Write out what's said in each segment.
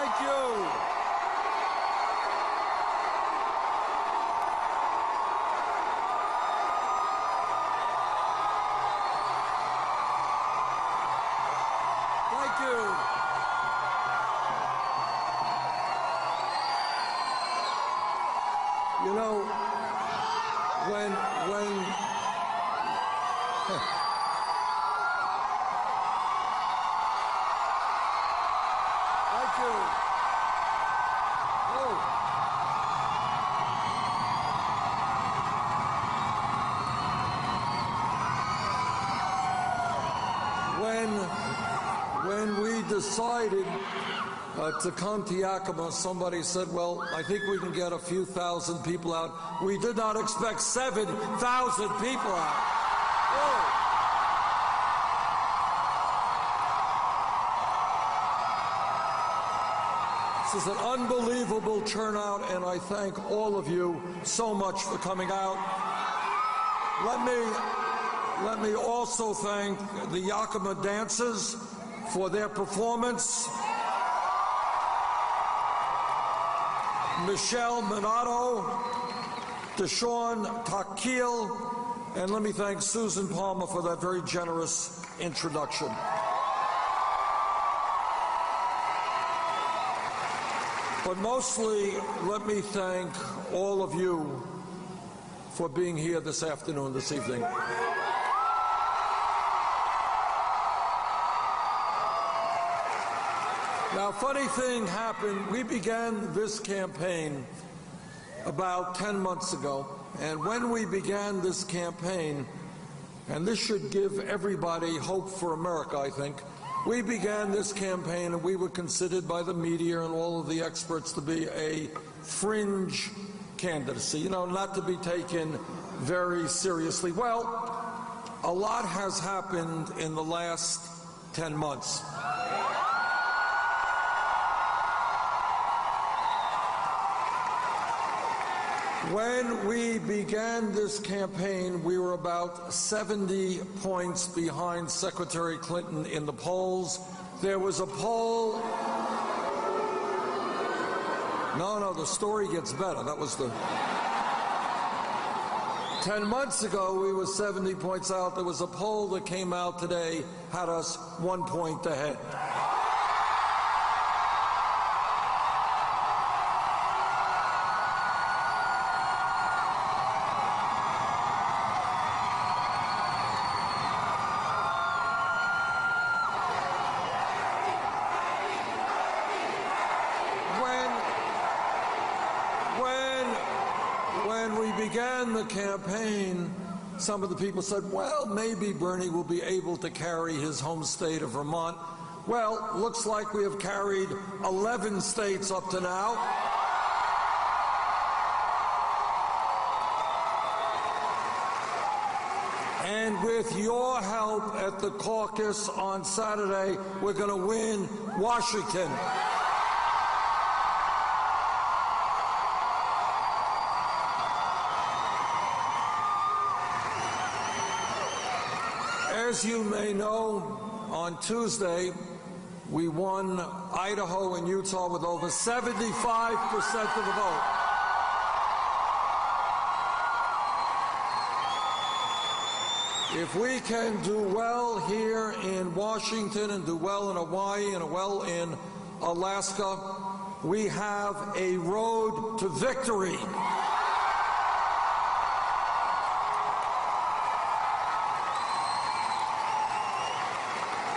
Thank you. Thank you. You know, when thank you. Oh. When we decided to come to Yakima, somebody said, well, I think we can get a few thousand people out. We did not expect 7,000 people out. Oh. This is an unbelievable turnout, and I thank all of you so much for coming out. Let me also thank the Yakima dancers for their performance. Michelle Minato, Deshaun Takil, and let me thank Susan Palmer for that very generous introduction. But mostly, let me thank all of you for being here this afternoon, this evening. Now, funny thing happened. We began this campaign about 10 months ago, and when we began this campaign, and this should give everybody hope for America, I think, we began this campaign and we were considered by the media and all of the experts to be a fringe candidacy, you know, not to be taken very seriously. Well, a lot has happened in the last 10 months. When we began this campaign, we were about 70 points behind Secretary Clinton in the polls. There was a poll. No, the story gets better. That was the... 10 months ago, we were 70 points out. There was a poll that came out today, had us 1 point ahead. When we began the campaign, some of the people said, well, maybe Bernie will be able to carry his home state of Vermont. Well, looks like we have carried 11 states up to now. And with your help at the caucus on Saturday, we're going to win Washington. As you may know, on Tuesday, we won Idaho and Utah with over 75% of the vote. If we can do well here in Washington and do well in Hawaii and well in Alaska, we have a road to victory.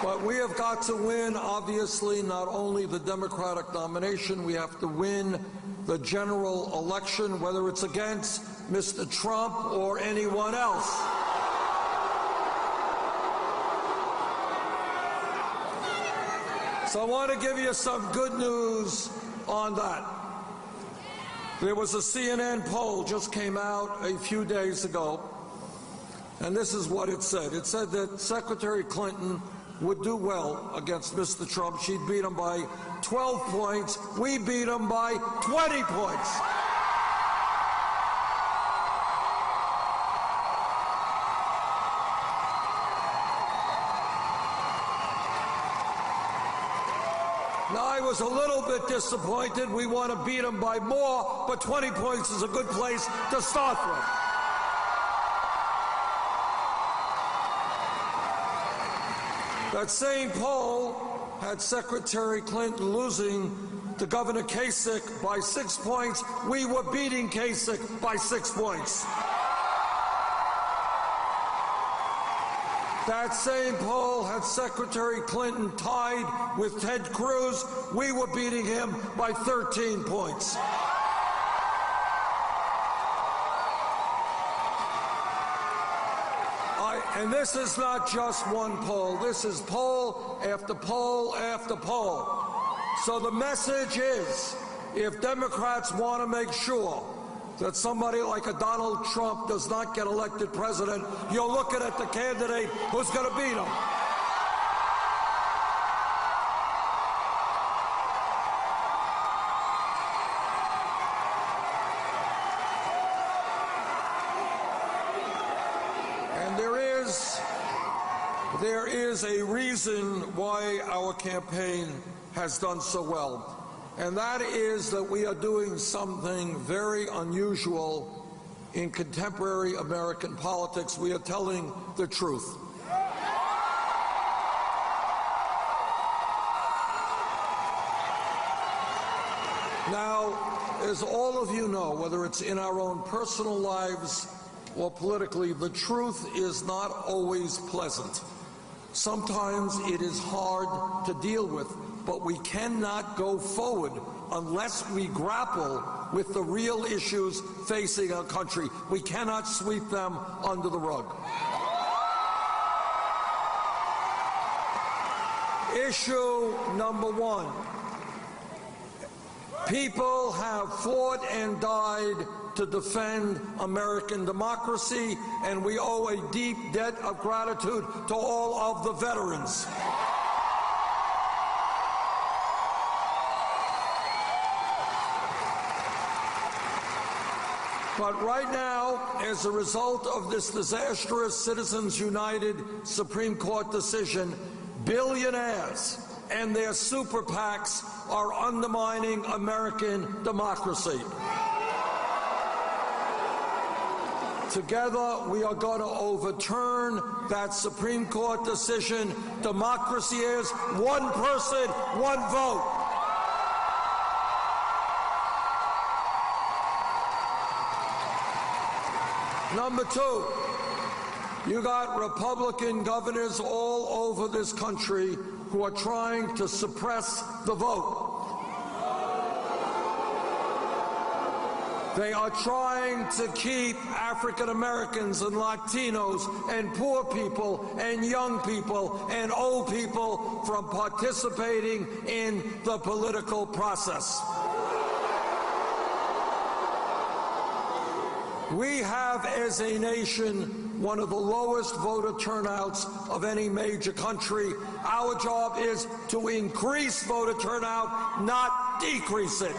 But we have got to win, obviously, not only the Democratic nomination, we have to win the general election, whether it's against Mr. Trump or anyone else. So I want to give you some good news on that. There was a CNN poll just came out a few days ago, and this is what it said. It said that Secretary Clinton would do well against Mr. Trump. She'd beat him by 12 points. We beat him by 20 points. Now, I was a little bit disappointed. We want to beat them by more, but 20 points is a good place to start from. That same poll had Secretary Clinton losing to Governor Kasich by 6 points. We were beating Kasich by 6 points. That same poll had Secretary Clinton tied with Ted Cruz. We were beating him by 13 points. And this is not just one poll. This is poll after poll after poll. So the message is, if Democrats want to make sure that somebody like a Donald Trump does not get elected president, you're looking at the candidate who's going to beat him. And there is a reason why our campaign has done so well. And that is that we are doing something very unusual in contemporary American politics. We are telling the truth. Now, as all of you know, whether it's in our own personal lives or politically, the truth is not always pleasant. Sometimes it is hard to deal with, but we cannot go forward unless we grapple with the real issues facing our country. We cannot sweep them under the rug. Issue number one. People have fought and died to defend American democracy, and we owe a deep debt of gratitude to all of the veterans. But right now, as a result of this disastrous Citizens United Supreme Court decision, billionaires and their super PACs are undermining American democracy. Together, we are going to overturn that Supreme Court decision. Democracy is one person, one vote. Number two, you got Republican governors all over this country who are trying to suppress the vote. They are trying to keep African Americans and Latinos and poor people and young people and old people from participating in the political process. We have, as a nation, one of the lowest voter turnouts of any major country. Our job is to increase voter turnout, not decrease it.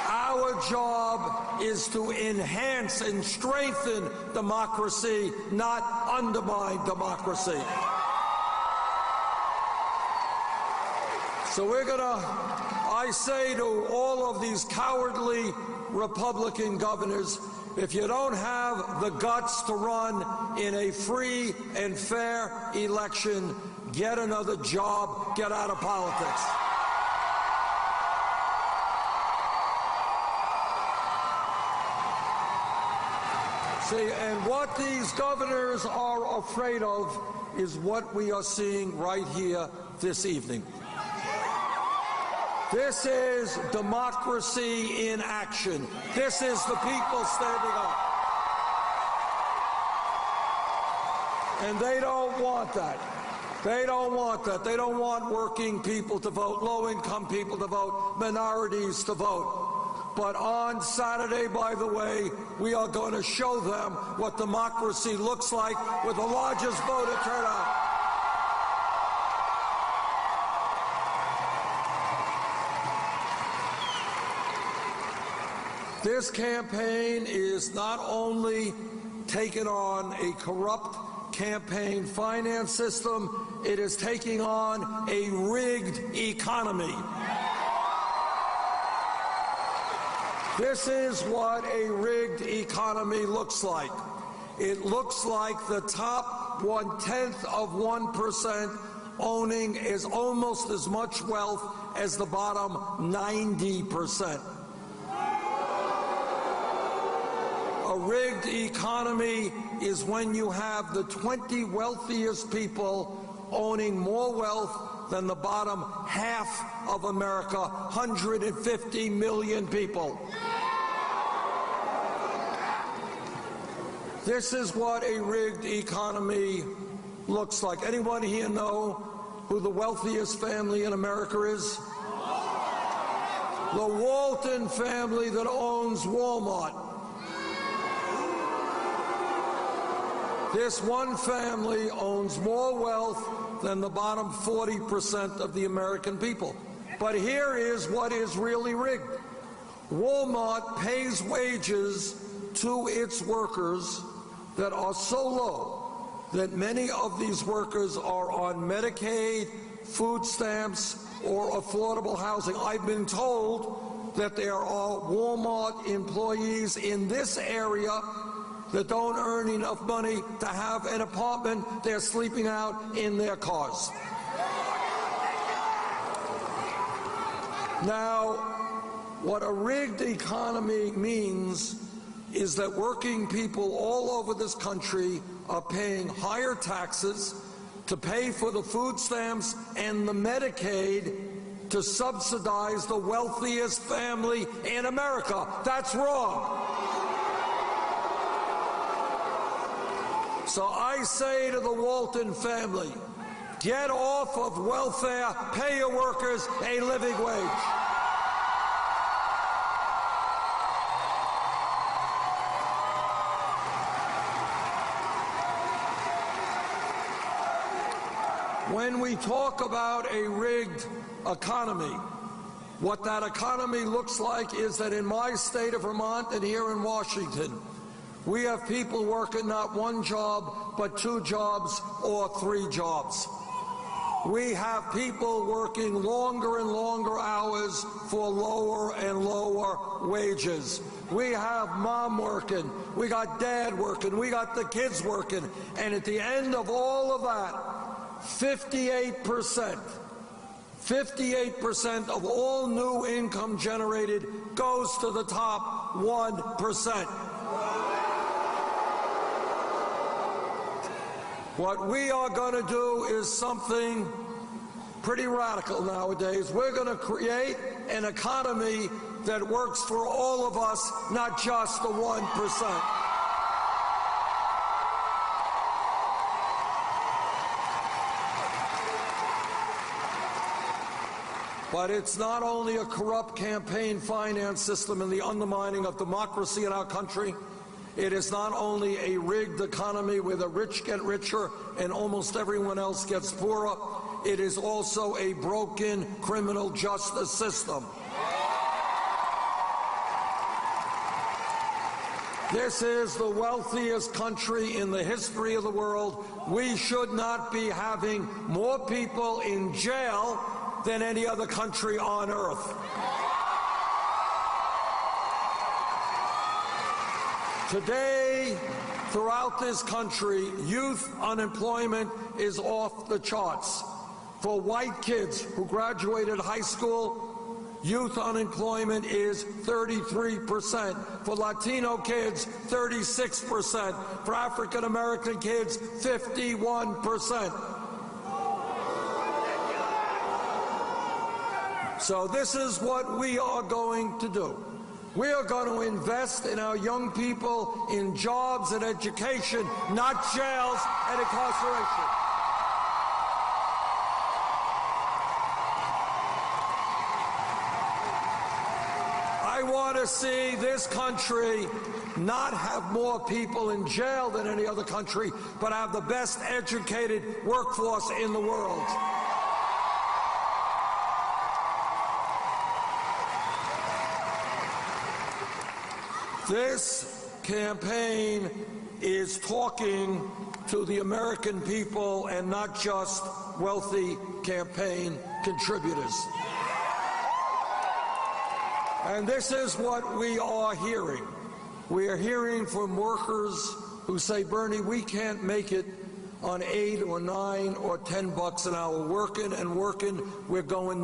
Our job is to enhance and strengthen democracy, not undermine democracy. So I say to all of these cowardly Republican governors, if you don't have the guts to run in a free and fair election, get another job, get out of politics. See, and what these governors are afraid of is what we are seeing right here this evening. This is democracy in action. This is the people standing up. And they don't want that. They don't want that. They don't want working people to vote, low-income people to vote, minorities to vote. But on Saturday, by the way, we are going to show them what democracy looks like with the largest voter turnout. This campaign is not only taking on a corrupt campaign finance system. It is taking on a rigged economy. This is what a rigged economy looks like. It looks like the top 0.1% owning is almost as much wealth as the bottom 90%. A rigged economy is when you have the 20 wealthiest people owning more wealth than the bottom half of America, 150 million people. This is what a rigged economy looks like. Anyone here know who the wealthiest family in America is? The Walton family that owns Walmart. This one family owns more wealth than the bottom 40% of the American people. But here is what is really rigged. Walmart pays wages to its workers that are so low that many of these workers are on Medicaid, food stamps, or affordable housing. I've been told that there are Walmart employees in this area that don't earn enough money to have an apartment. They're sleeping out in their cars. Now, what a rigged economy means is that working people all over this country are paying higher taxes to pay for the food stamps and the Medicaid to subsidize the wealthiest family in America. That's wrong. So I say to the Walton family, get off of welfare, pay your workers a living wage. When we talk about a rigged economy, what that economy looks like is that in my state of Vermont and here in Washington, we have people working not one job, but 2 jobs or 3 jobs. We have people working longer and longer hours for lower and lower wages. We have mom working, we got dad working, we got the kids working, and at the end of all of that, 58% of all new income generated goes to the top 1%. What we are going to do is something pretty radical nowadays. We're going to create an economy that works for all of us, not just the 1%. But it's not only a corrupt campaign finance system and the undermining of democracy in our country. It is not only a rigged economy where the rich get richer and almost everyone else gets poorer. It is also a broken criminal justice system. This is the wealthiest country in the history of the world. We should not be having more people in jail than any other country on earth. Today, throughout this country, youth unemployment is off the charts. For white kids who graduated high school, youth unemployment is 33%. For Latino kids, 36%. For African American kids, 51%. So this is what we are going to do. We are going to invest in our young people in jobs and education, not jails and incarceration. I want to see this country not have more people in jail than any other country, but have the best educated workforce in the world. This campaign is talking to the American people and not just wealthy campaign contributors. And this is what we are hearing. We are hearing from workers who say, Bernie, we can't make it on $8 or $9 or $10 an hour working, we're going